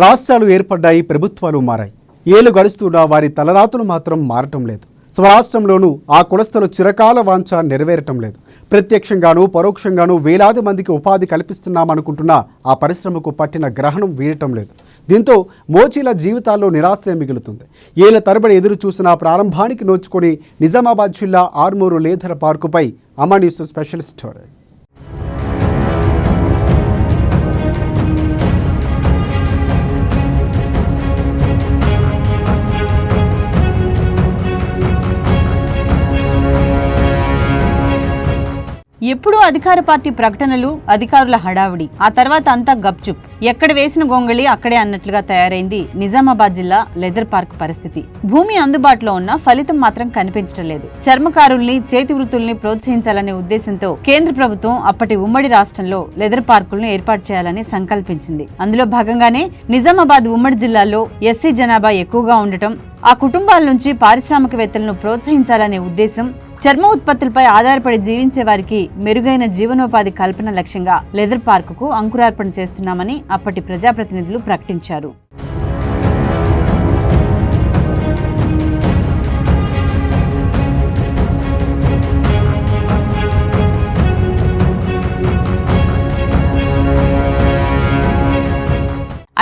రాష్ట్రాలు ఏర్పడ్డాయి, ప్రభుత్వాలు మారాయి. ఏళ్లు గడుస్తున్నా వారి తలరాతులు మాత్రం మారటం లేదు. స్వరాష్ట్రంలోనూ ఆ కులస్తుల చిరకాల వాంఛ నెరవేరటం లేదు. ప్రత్యక్షంగానూ పరోక్షంగానూ వేలాది మందికి ఉపాధి కల్పిస్తున్నామనుకుంటున్నా ఆ పరిశ్రమకు పట్టిన గ్రహణం వీడటం లేదు. దీంతో మోచీల జీవితాల్లో నిరాశ మిగులుతుంది. ఏళ్ల తరబడి ఎదురు చూసిన ప్రారంభానికి నోచుకొని నిజామాబాద్ జిల్లా ఆర్మూరు లేథర్ పార్కుపై అమా న్యూస్ స్పెషల్ స్టోరీ. ఎప్పుడూ అధికార పార్టీ ప్రకటనలు, అధికారుల హడావుడి, ఆ తర్వాత అంతా గప్చుప్. ఎక్కడ వేసిన గొంగళి అక్కడే అన్నట్లుగా తయారైంది నిజామాబాద్ జిల్లా లెదర్ పార్క్ పరిస్థితి. భూమి అందుబాటులో ఉన్న ఫలితం మాత్రం కనిపించడం లేదు. చర్మకారుల్ని, చేతి వృత్తుల్ని ప్రోత్సహించాలనే ఉద్దేశంతో కేంద్ర ప్రభుత్వం అప్పటి ఉమ్మడి రాష్ట్రంలో లెదర్ పార్కులను ఏర్పాటు చేయాలని సంకల్పించింది. అందులో భాగంగానే నిజామాబాద్ ఉమ్మడి జిల్లాలో ఎస్సీ జనాభా ఎక్కువగా ఉండటం, ఆ కుటుంబాల నుంచి పారిశ్రామికవేత్తలను ప్రోత్సహించాలనే ఉద్దేశం, చర్మ ఉత్పత్తులపై ఆధారపడి జీవించే వారికి మెరుగైన జీవనోపాధి కల్పన లక్ష్యంగా లెదర్ పార్కుకు అంకురార్పణ చేస్తున్నామని అప్పటి ప్రజాప్రతినిధులు ప్రకటించారు.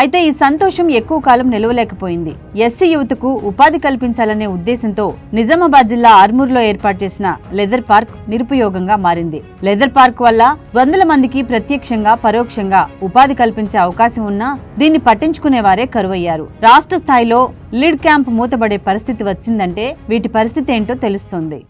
అయితే ఈ సంతోషం ఎక్కువ కాలం నిలవలేకపోయింది. ఎస్సీ యువతకు ఉపాధి కల్పించాలనే ఉద్దేశంతో నిజామాబాద్ జిల్లా ఆర్మూర్లో ఏర్పాటు చేసిన లెదర్ పార్క్ నిరుపయోగంగా మారింది. లెదర్ పార్క్ వల్ల వందల మందికి ప్రత్యక్షంగా, పరోక్షంగా ఉపాధి కల్పించే అవకాశం ఉన్నా దీన్ని పట్టించుకునేవారే కరువయ్యారు. రాష్ట్ర స్థాయిలో లీడ్ క్యాంప్ మూతబడే పరిస్థితి వచ్చిందంటే వీటి పరిస్థితి ఏంటో తెలుస్తోంది.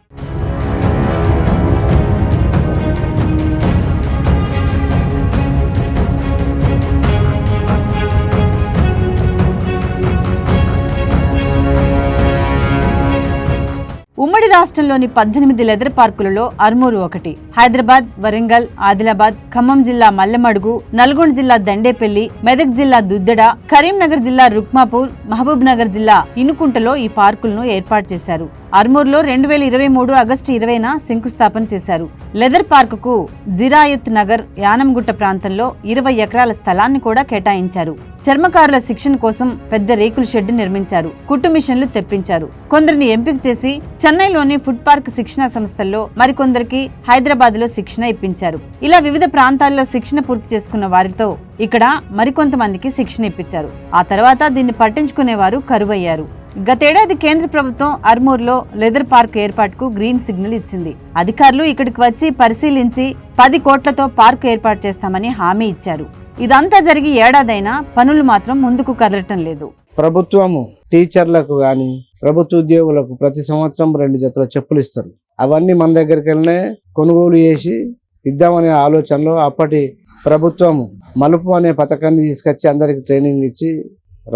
ఉమ్మడి రాష్ట్రంలోని 18 లెదర్ పార్కులలో ఆర్మూరు ఒకటి. హైదరాబాద్, వరంగల్, ఆదిలాబాద్, ఖమ్మం జిల్లా మల్లెమడుగు, నల్గొండ జిల్లా దండేపల్లి, మెదక్ జిల్లా దుద్దెడ, కరీంనగర్ జిల్లా రుక్మాపూర్, మహబూబ్ నగర్ జిల్లా ఇనుకుంటలో ఈ పార్కులను ఏర్పాటు చేశారు. ఆర్మూర్లో 2023 ఆగస్టు 20న శంకుస్థాపన చేశారు. లెదర్ పార్కుకు జిరాయత్ నగర్, యానంగుట్ట ప్రాంతంలో 20 ఎకరాల స్థలాన్ని కూడా కేటాయించారు. చర్మకారుల శిక్షణ కోసం పెద్ద రేకుల షెడ్ నిర్మించారు. కుట్టు మిషన్లు తెప్పించారు. కొందరిని ఎంపిక చేసి చెన్నైలోని ఫుడ్ పార్క్ శిక్షణా సంస్థల్లో, మరికొందరికి హైదరాబాద్ లో శిక్షణ ఇప్పించారు. ఇలా వివిధ ప్రాంతాల్లో శిక్షణ పూర్తి చేసుకున్న వారితో ఇక్కడ మరికొంతమందికి శిక్షణ ఇప్పించారు. ఆ తర్వాత దీన్ని పట్టించుకునేవారు కరువయ్యారు. గతేడాది కేంద్ర ప్రభుత్వం ఆర్మూర్లో లెదర్ పార్క్ ఏర్పాటుకు గ్రీన్ సిగ్నల్ ఇచ్చింది. అధికారులు ఇక్కడికి వచ్చి పరిశీలించి 10 కోట్లతో పార్కు ఏర్పాటు చేస్తామని హామీ ఇచ్చారు. ఇదంతా జరిగి ఏడాదైనా పనులు మాత్రం ముందుకు కదలటం లేదు. ప్రభుత్వము టీచర్లకు కానీ, ప్రభుత్వ ఉద్యోగులకు ప్రతి సంవత్సరం 2 జతల చెప్పులు ఇస్తారు. అవన్నీ మన దగ్గరికి వెళ్ళినే కొనుగోలు చేసి ఇద్దామనే ఆలోచనలో అప్పటి ప్రభుత్వము మలుపు అనే పథకాన్ని తీసుకొచ్చి అందరికి ట్రైనింగ్ ఇచ్చి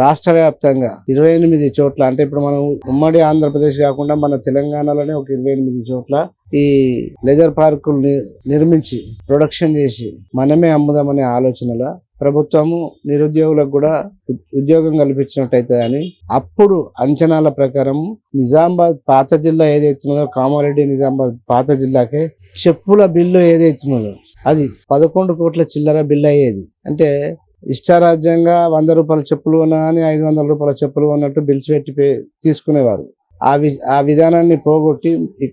రాష్ట్ర వ్యాప్తంగా 28 చోట్ల, అంటే ఇప్పుడు మనం ఉమ్మడి ఆంధ్రప్రదేశ్ కాకుండా మన తెలంగాణలోనే ఒక 28 చోట్ల ఈ లెదర్ పార్కులు నిర్మించి ప్రొడక్షన్ చేసి మనమే అమ్ముదామనే ఆలోచనలో ప్రభుత్వము నిరుద్యోగులకు కూడా ఉద్యోగం కల్పించినట్టయితే అని అప్పుడు అంచనాల ప్రకారం నిజామాబాద్ పాత జిల్లా ఏదైతున్నదో, కామారెడ్డి నిజామాబాద్ పాత జిల్లాకే చెప్పుల బిల్లు ఏదైతున్నదో అది 11 కోట్ల చిల్లర బిల్లు అయ్యేది. అంటే ఇష్టారాజ్యంగా 100 రూపాయల చెప్పులు కొన్నా కానీ 500 రూపాయల చెప్పులు కొన్నట్టు బిల్స్ పెట్టి తీసుకునేవారు. ఆ విధానాన్ని పోగొట్టి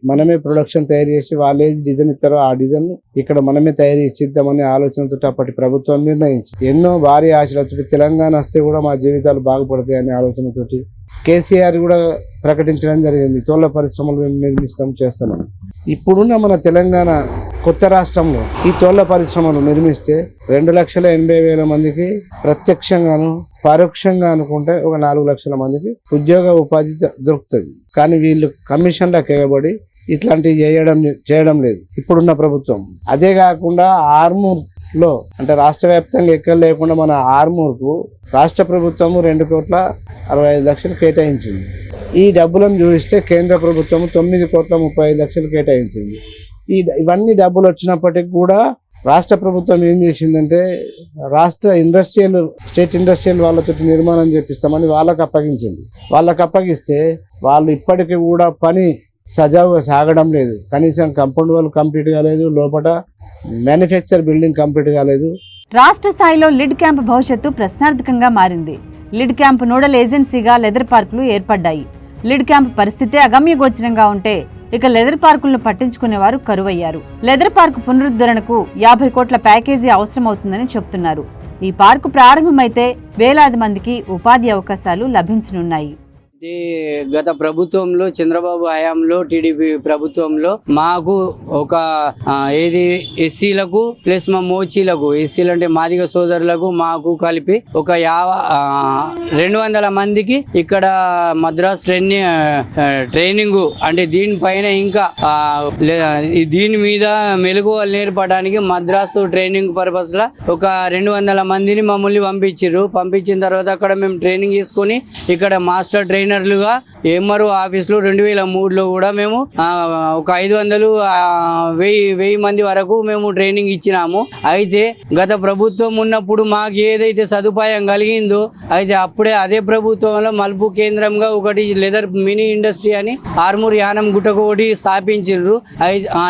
మనమే ప్రొడక్షన్ తయారు చేసి వాళ్ళు ఏది డిజైన్ ఇస్తారో ఆ డిజైన్ ఇక్కడ మనమే తయారు ఇచ్చిద్దామనే ఆలోచనతో అప్పటి ప్రభుత్వం నిర్ణయించి ఎన్నో భారీ ఆశలతో తెలంగాణ వస్తే కూడా మా జీవితాలు బాగుపడతాయి అనే ఆలోచనతోటి కేసీఆర్ కూడా ప్రకటించడం జరిగింది. తోళ్ల పరిశ్రమలు నిర్మిస్తాం, చేస్తున్నాం. ఇప్పుడున్న మన తెలంగాణ కొత్త రాష్ట్రంలో ఈ తోళ్ల పరిశ్రమలు నిర్మిస్తే 2,80,000 మందికి ప్రత్యక్షంగాను, పరోక్షంగా అనుకుంటే ఒక 4 లక్షల మందికి ఉద్యోగ ఉపాధి దొరుకుతుంది. కానీ వీళ్ళు కమిషన్లకు ఎగబడి ఇట్లాంటివి చేయడం లేదు ఇప్పుడున్న ప్రభుత్వం. అదే కాకుండా ఆర్మూర్ లో, అంటే రాష్ట్ర వ్యాప్తంగా ఎక్కడ లేకుండా మన ఆర్మూర్కు రాష్ట్ర ప్రభుత్వము 2,65,00,000 కేటాయించింది. ఈ డబ్బులను చూపిస్తే కేంద్ర ప్రభుత్వం 9,35,00,000 కేటాయించింది. ఇవన్నీ డబ్బులు వచ్చినప్పటికీ కూడా రాష్ట్ర ప్రభుత్వం ఏం చేసిందంటే రాష్ట్ర స్టేట్ ఇండస్ట్రియల్ వాళ్ళతో నిర్మాణం చేపిస్తామని వాళ్ళకు అప్పగించింది. వాళ్ళకు అప్పగిస్తే వాళ్ళు ఇప్పటికీ కూడా పని సజావుగా సాగడం లేదు. కనీసం కంపౌండ్ వాల్ కంప్లీట్ కాలేదు, లోపల మ్యానుఫ్యాక్చర్ బిల్డింగ్ కంప్లీట్ కాలేదు. రాష్ట్ర స్థాయిలో లిడ్ క్యాంప్ భవిష్యత్తు ప్రశ్నార్థకంగా మారింది. లిడ్ క్యాంప్ నోడల్ ఏజెన్సీగా లెదర్ పార్కులు ఏర్పడ్డాయి. లిడ్ క్యాంప్ పరిస్థితి అగమ్యగోచరంగా ఉంటే ఇక లెదర్ పార్కులను పట్టించుకునేవారు కరువయ్యారు. లెదర్ పార్కు పునరుద్ధరణకు 50 కోట్ల ప్యాకేజీ అవసరమవుతుందని చెబుతున్నారు. ఈ పార్కు ప్రారంభమైతే వేలాది మందికి ఉపాధి అవకాశాలు లభించనున్నాయి. గత ప్రభుత్వంలో చంద్రబాబు హయాంలో టీడీపీ ప్రభుత్వంలో మాకు ఒక ఎస్సీలకు ప్లస్ మా మోచీలకు, ఎస్సీలు అంటే మాదిగ సోదరులకు మాకు కలిపి ఒక 200 మందికి ఇక్కడ మద్రాస్ ట్రైనింగ్ అంటే దీనిపైన ఇంకా దీని మీద మెలకువలు నేర్పడానికి మద్రాసు ట్రైనింగ్ పర్పస్ లా ఒక 200 మందిని మమ్మల్ని పంపించిన తర్వాత అక్కడ మేము ట్రైనింగ్ తీసుకొని ఇక్కడ మాస్టర్ ట్రైనర్లుగా ఎంఆర్ఓ ఆఫీస్లో 2003లో కూడా మేము ఒక 500-1000 మంది వరకు మేము ట్రైనింగ్ ఇచ్చినాము. అయితే గత ప్రభుత్వం ఉన్నప్పుడు మాకు ఏదైతే సదుపాయం కలిగిందో అయితే అప్పుడే అదే ప్రభుత్వంలో మలుపు కేంద్రంగా ఒకటి లెదర్ మినీ ఇండస్ట్రీ అని ఆర్మూర్ యానం గుట్టకు ఒకటి స్థాపించారు.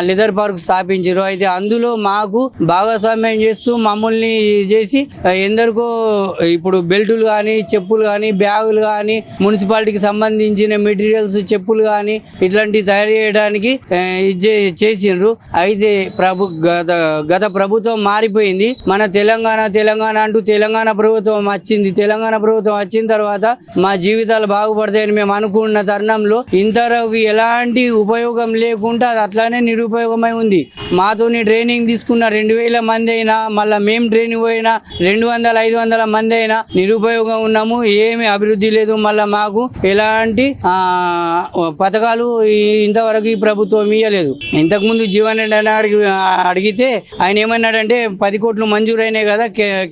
లెదర్ పార్క్ స్థాపించారు. అయితే అందులో మాకు భాగస్వామ్యం చేస్తూ మమ్మల్ని చేసి ఎందరికో ఇప్పుడు బెల్టులు కానీ, చెప్పులు కానీ, బ్యాగులు కానీ, మున్సిపాలిటీకి సంబంధించిన మెటీరియల్స్, చెప్పులు కానీ ఇట్లాంటివి తయారు చేయడానికి చేసిండ్రు. అయితే గత ప్రభుత్వం మారిపోయింది. మన తెలంగాణ అంటూ తెలంగాణ ప్రభుత్వం వచ్చింది. తెలంగాణ ప్రభుత్వం వచ్చిన తర్వాత మా జీవితాలు బాగుపడతాయని మేము అనుకున్న తరుణంలో ఇంతవరకు ఎలాంటి ఉపయోగం లేకుండా అది అట్లానే నిరుపయోగమై ఉంది. మాతోని ట్రైనింగ్ తీసుకున్న 2000 మంది అయినా, మళ్ళీ మేము ట్రైనింగ్ పోయినా 200-500 మంది అయినా నిరుపయోగం ఉన్నాము. ఏమి అభివృద్ధి లేదు. మళ్ళీ మాకు ఎలాంటి పథకాలు ఇంతవరకు ఈ ప్రభుత్వం ఇవ్వలేదు. ఇంతకుముందు జీవన్ రెడ్డి గారికి అడిగితే ఆయన ఏమన్నాడంటే 10 కోట్లు మంజూరైనాయి కదా,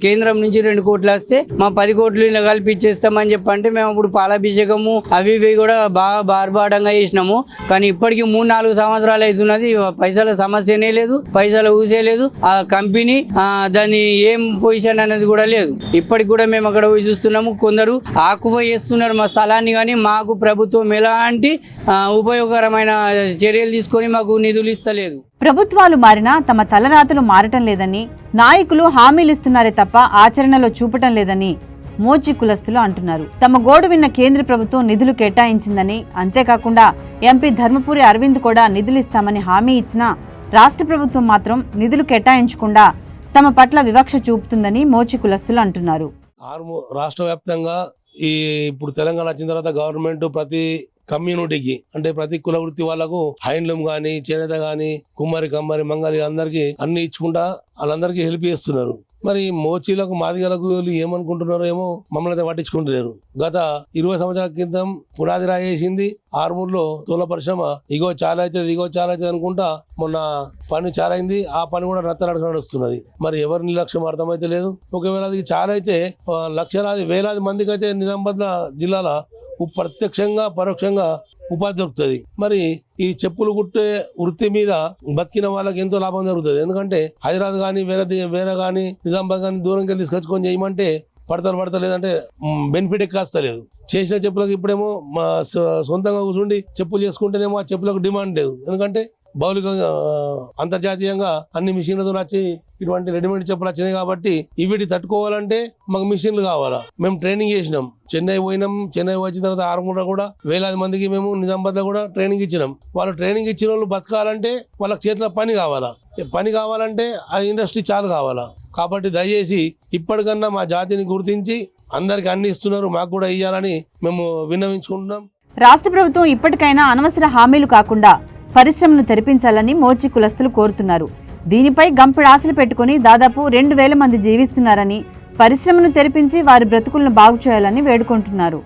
కేంద్రం నుంచి 2 కోట్లు వస్తే మా 10 కోట్లు ఇలా కల్పించేస్తామని చెప్పంటే మేము అప్పుడు పాలాభిషేకము అవి కూడా బాగా బార్బాటంగా చేసినాము. కానీ ఇప్పటికీ 3-4 సంవత్సరాలు అవుతున్నది. పైసల సమస్యనే లేదు, పైసల ఊసే లేదు. ఆ కంపెనీ దాని ఏం పొజిషన్ అనేది కూడా లేదు. ఇప్పటికి కూడా మేము అక్కడ పోయి చూస్తున్నాము. కొందరు ఆక్యుపై చేస్తున్నారు మా స్థలాన్ని, కానీ మాకు ప్రభుత్వం ఎలాంటి ఉపయోగకరమైన చర్యలు తీసుకొని మాకు నిధులు ఇస్తలేదు. ప్రభుత్వాలు మారినా తమ తలరాతలు మారటం లేదని, నాయకులు హామీలు ఇస్తున్నారే తప్ప ఆచరణలో చూపటం లేదని మోచి కులస్తులు అంటున్నారు. తమ గోడు విన్న కేంద్ర ప్రభుత్వం నిధులు కేటాయించిందని, అంతేకాకుండా ఎంపీ ధర్మపురి అరవింద్ కూడా నిధులు ఇస్తామని హామీ ఇచ్చినా రాష్ట్ర ప్రభుత్వం మాత్రం నిధులు కేటాయించకుండా తమ పట్ల వివక్ష చూపుతుందని మోచి కులస్తులు అంటున్నారు. రాష్ట్ర వ్యాప్తంగా ఇప్పుడు తెలంగాణ వచ్చిన తర్వాత గవర్నమెంట్ ప్రతి కమ్యూనిటీకి అంటే ప్రతి కుల వృత్తి వాళ్ళకు హ్యాండ్లూమ్ గానీ, చేనేత గానీ, కుమ్మరి, కమ్మరి, మంగళి అందరికి అన్ని ఇచ్చుకుంటా వాళ్ళందరికీ హెల్ప్ చేస్తున్నారు. మరి మోచీలకు, మాదిగలకు ఏమనుకుంటున్నారో ఏమో మమ్మల్ని అయితే పట్టించుకుంటున్నారు. గత 20 సంవత్సరాల క్రితం పునాది రాయేసింది ఆర్మూర్లో తోల పరిశ్రమ. ఇగో చాలా అవుతుంది అనుకుంటా మొన్న పని చాలా అయింది. ఆ పని కూడా నడుస్తున్నది. మరి ఎవరి నిర్లక్ష్యం అర్థమైతే లేదు. ఒకవేళ అది చాలా అయితే లక్షలాది వేలాది మందికి అయితే నిజామాబాద్ జిల్లాలో ప్రత్యక్షంగా పరోక్షంగా ఉపాధి దొరుకుతుంది. మరి ఈ చెప్పులు కుట్టే వృత్తి మీద బతికిన వాళ్ళకి ఎంతో లాభం జరుగుతుంది. ఎందుకంటే హైదరాబాద్ కానీ వేరే కానీ నిజామాబాద్ కానీ దూరంకి వెళ్ళి తీసుకొచ్చుకొని చేయమంటే పడతలేదంటే బెనిఫిట్ ఎక్కాస్తలేదు. చేసిన చెప్పులకు ఇప్పుడేమో మా సొంతంగా కూర్చుండి చెప్పులు చేసుకుంటేనేమో ఆ చెప్పులకు డిమాండ్ లేదు. ఎందుకంటే బౌలికంగా అంతర్జాతీయంగా అన్ని మిషన్లతో వచ్చి ఇటువంటి రెడీమేడ్ చెప్పులు వచ్చినాయి కాబట్టి ఇవిటి తట్టుకోవాలంటే మాకు మిషన్లు కావాలా. మేము ట్రైనింగ్ చేసినాం. చెన్నై పోయినాం. చెన్నై వచ్చిన తర్వాత ఆర్మూర్లో కూడా వేలాది మందికి మేము నిజామాబాద్లో కూడా ట్రైనింగ్ ఇచ్చినాం. వాళ్ళు ట్రైనింగ్ ఇచ్చిన వాళ్ళు బతకాలంటే వాళ్ళకి చేతిలో పని కావాలా. పని కావాలంటే ఆ ఇండస్ట్రీ చాలు కావాలా. కాబట్టి దయచేసి ఇప్పటికన్నా మా జాతిని గుర్తించి అందరికి అన్ని ఇస్తున్నారు, మాకు కూడా ఇవ్వాలని మేము విన్నవించుకుంటున్నాం. రాష్ట్ర ప్రభుత్వం ఇప్పటికైనా అనవసర హామీలు కాకుండా పరిశ్రమను తెరిపించాలని మోచి కులస్తులు కోరుతున్నారు. దీనిపై గంపెడు ఆశలు పెట్టుకుని దాదాపు 2000 మంది జీవిస్తున్నారని, పరిశ్రమను తెరిపించి వారి బ్రతుకులను బాగు చేయాలని వేడుకుంటున్నారు.